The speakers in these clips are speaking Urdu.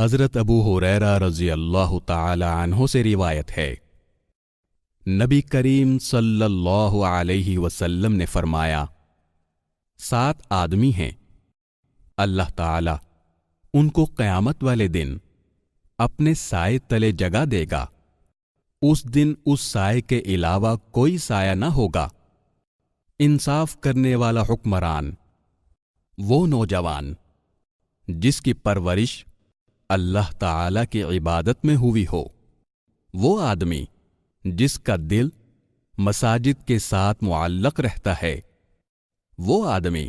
حضرت ابو ہریرہ رضی اللہ تعالی عنہ سے روایت ہے، نبی کریم صلی اللہ علیہ وسلم نے فرمایا، 7 آدمی ہیں، اللہ تعالی ان کو قیامت والے دن اپنے سائے تلے جگہ دے گا۔ اس دن اس سائے کے علاوہ کوئی سایہ نہ ہوگا۔ انصاف کرنے والا حکمران، وہ نوجوان جس کی پرورش اللہ تعالی کی عبادت میں ہوئی ہو، وہ آدمی جس کا دل مساجد کے ساتھ معلق رہتا ہے، وہ آدمی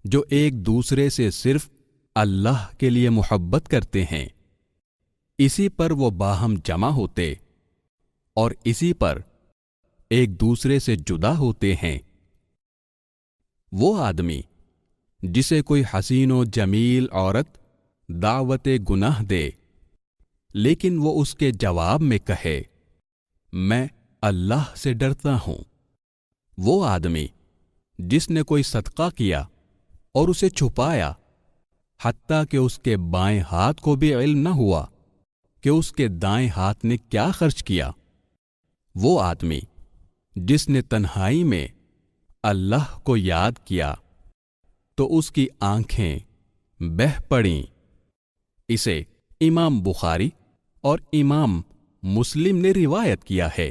جو ایک دوسرے سے صرف اللہ کے لیے محبت کرتے ہیں، اسی پر وہ باہم جمع ہوتے اور اسی پر ایک دوسرے سے جدا ہوتے ہیں، وہ آدمی جسے کوئی حسین و جمیل عورت دعوت گناہ دے لیکن وہ اس کے جواب میں کہے میں اللہ سے ڈرتا ہوں، وہ آدمی جس نے کوئی صدقہ کیا اور اسے چھپایا حتیٰ کہ اس کے بائیں ہاتھ کو بھی علم نہ ہوا کہ اس کے دائیں ہاتھ نے کیا خرچ کیا، وہ آدمی جس نے تنہائی میں اللہ کو یاد کیا تو اس کی آنکھیں بہہ پڑیں۔ اسے امام بخاری اور امام مسلم نے روایت کیا ہے۔